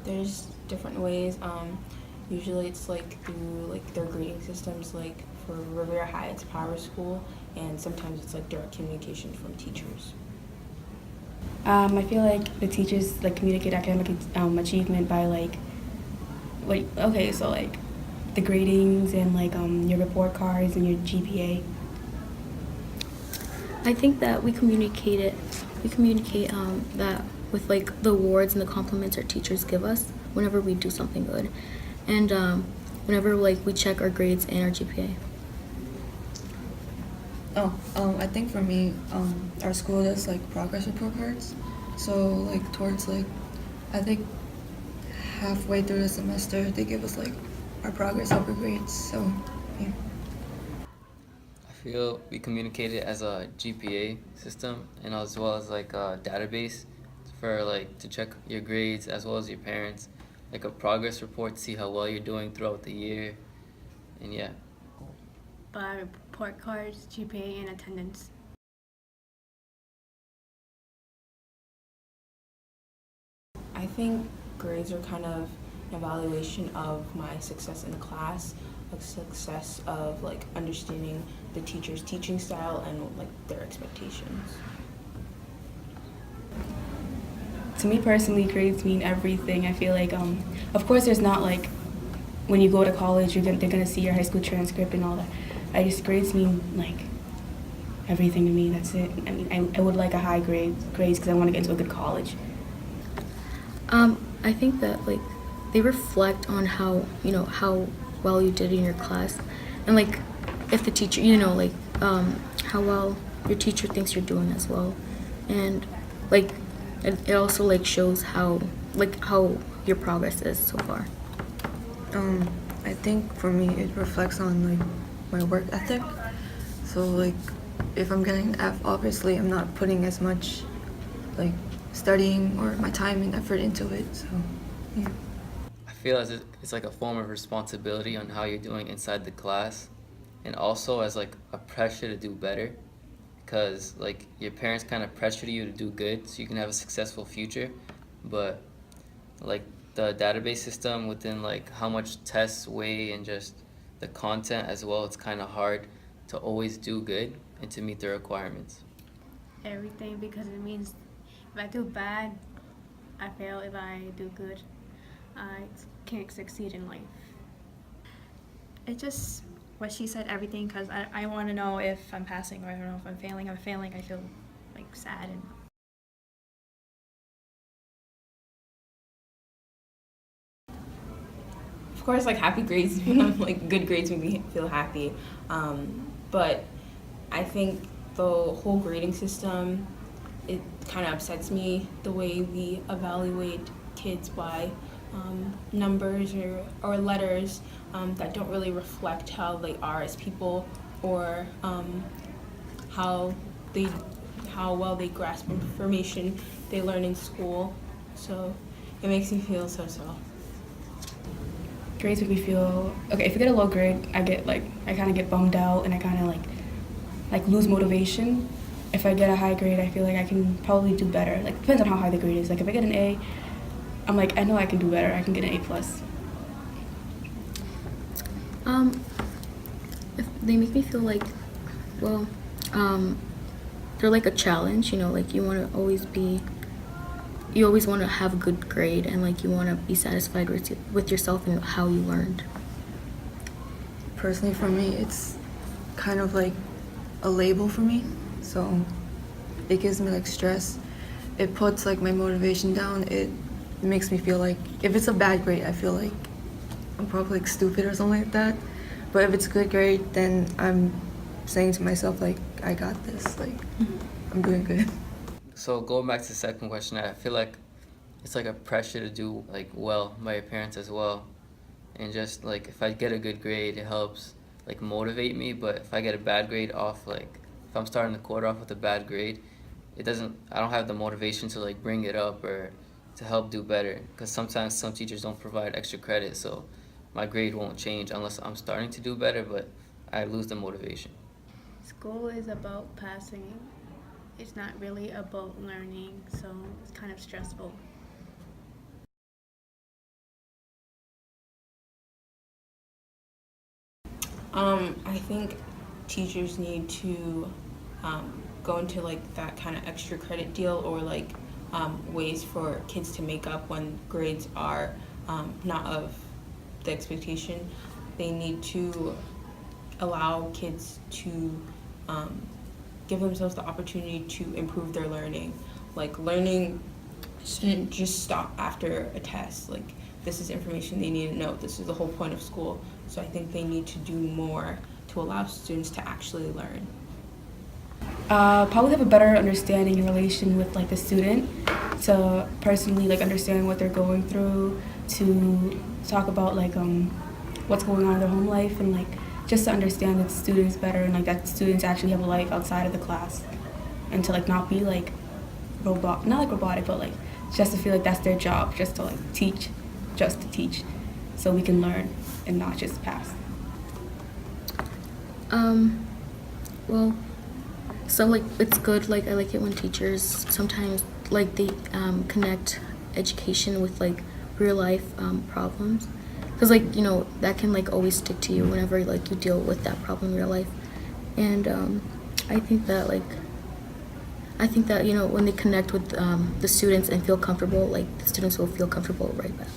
There's different ways. Usually it's like through like their grading systems. Like for Revere High, it's Power School, and sometimes it's like direct communication from teachers. I feel like the teachers like communicate academic achievement by so like the gradings and like your report cards and your GPA. I think that we communicate that with like the awards and the compliments our teachers give us whenever we do something good, and whenever like we check our grades and our GPA. I think for me, our school does like progress report cards. So like towards like, I think halfway through the semester, they give us like our progress over grades. So yeah. I feel we communicate it as a GPA system and as well as like a database for like to check your grades as well as your parents, like a progress report to see how well you're doing throughout the year, and yeah. By report cards, GPA, and attendance. I think grades are kind of an evaluation of my success in the class, a success of like understanding the teacher's teaching style and like their expectations. To me personally, grades mean everything. I feel like, of course, there's not like when you go to college, they're gonna see your high school transcript and all that. Grades mean like everything to me. That's it. I mean, I would like a high grades because I want to get into a good college. I think that like they reflect on how well you did in your class, and like if the teacher how well your teacher thinks you're doing as well, and like it also like shows how your progress is so far. I think for me, it reflects on like my work ethic. So like, if I'm getting an F, obviously I'm not putting as much like studying or my time and effort into it. So yeah. I feel as it's like a form of responsibility on how you're doing inside the class, and also as like a pressure to do better, because like your parents kind of pressure you to do good so you can have a successful future, but like the database system within like how much tests weigh and just the content as well, it's kind of hard to always do good and to meet the requirements. Everything, because it means if I do bad, I fail. If I do good, I can't succeed in life. It's just what she said, everything, because I want to know if I'm passing or I don't know if I'm failing. If I'm failing, I feel like sad and Of course, like happy grades, like good grades make me feel happy. But I think the whole grading system, it kind of upsets me the way we evaluate kids by numbers or letters that don't really reflect how they are as people or how they how well they grasp information they learn in school. So it makes me feel so. Grades make me feel okay. If I get a low grade, I kind of get bummed out and I kind of like lose motivation. If I get a high grade, I feel like I can probably do better. Like depends on how high the grade is. Like if I get an A, I'm like I know I can do better. I can get an A plus. If they make me feel like, well, they're like a challenge. Like you always want to have a good grade, and like you want to be satisfied with yourself and how you learned. Personally, for me, it's kind of like a label for me. So it gives me like stress. It puts like my motivation down. It makes me feel like if it's a bad grade, I feel like I'm probably like stupid or something like that. But if it's a good grade, then I'm saying to myself like I got this. Like I'm doing good. So going back to the second question, I feel like it's like a pressure to do like well by your parents as well, and just like if I get a good grade, it helps like motivate me. But if I get a bad grade off, like if I'm starting the quarter off with a bad grade, I don't have the motivation to like bring it up or to help do better, because sometimes some teachers don't provide extra credit, so my grade won't change unless I'm starting to do better, but I lose the motivation. school is about passing. It's not really about learning, so it's kind of stressful. think teachers need to go into like that kind of extra credit deal, or like ways for kids to make up when grades are not of the expectation. They need to allow kids to give themselves the opportunity to improve their learning. Like, learning shouldn't just stop after a test. Like, this is information they need to know. This is the whole point of school. So I think they need to do more to allow students to actually learn. Probably have a better understanding and relation with like the student, to personally like understand what they're going through, to talk about like what's going on in their home life, and like just to understand that students better, and like that students actually have a life outside of the class, and to like not be like not like robotic, but like just to feel like that's their job, just to like teach, just to teach, so we can learn and not just pass. Well, so like it's good. Like I like it when teachers sometimes like they connect education with like real life problems, because like that can like always stick to you whenever like you deal with that problem in real life. And I think that when they connect with the students and feel comfortable, like the students will feel comfortable right back.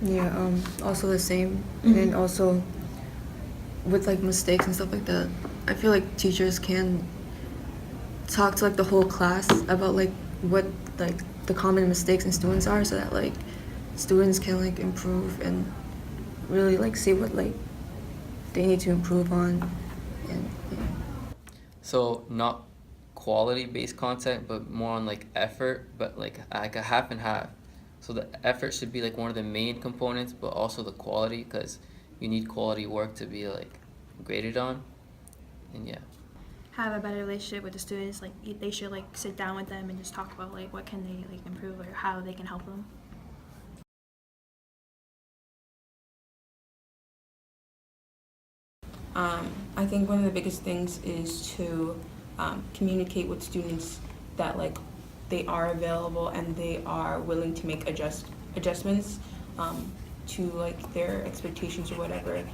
Yeah, also the same. And then also with like mistakes and stuff like that, I feel like teachers can talk to like the whole class about like what like the common mistakes in students are, so that like students can like improve and really like see what like they need to improve on. And yeah. So not quality-based content, but more on like effort, but like a half and half. So the effort should be like one of the main components, but also the quality, because you need quality work to be like graded on. And yeah. Have a better relationship with the students. Like they should like sit down with them and just talk about like what can they like improve, or how they can help them. I think one of the biggest things is to communicate with students that like they are available and they are willing to make adjustments to like their expectations or whatever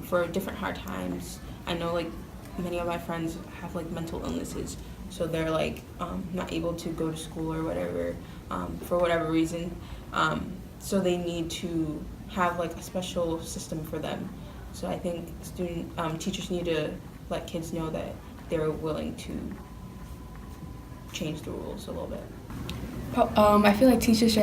for different hard times. I know like many of my friends have like mental illnesses, so they're like not able to go to school or whatever for whatever reason. So they need to have like a special system for them. So I think teachers need to let kids know that they're willing to change the rules a little bit. I feel like teachers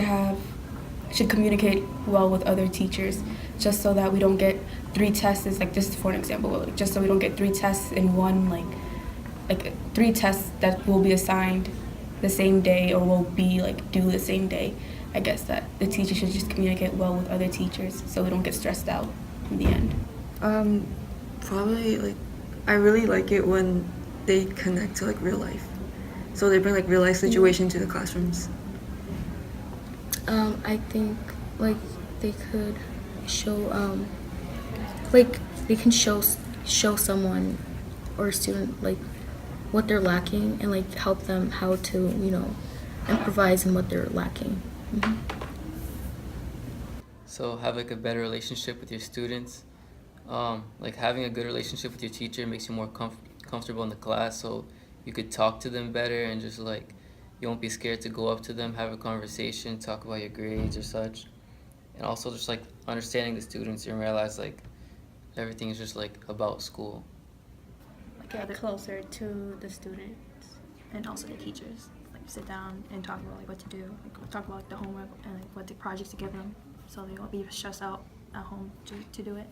should communicate well with other teachers, just so that we don't get 3 tests. Like, just for an example, like, just so we don't get 3 tests in one, like 3 tests that will be assigned the same day or will be like due the same day. I guess that the teacher should just communicate well with other teachers, so we don't get stressed out in the end. Probably like I really like it when they connect to like real life, so they bring like real life situation to the classrooms. I think like they could show like they can show someone or a student like what they're lacking, and like help them how to improvise in what they're lacking. So have like a better relationship with your students. Like having a good relationship with your teacher makes you more comfortable in the class, so you could talk to them better, and just like you won't be scared to go up to them, have a conversation, talk about your grades or such. And also just like understanding the students and realize like everything is just like about school. Get closer to the students and also the teachers. Like sit down and talk about like what to do. Like talk about like, the homework and like what the projects to give them, so they won't be stressed out at home to do it.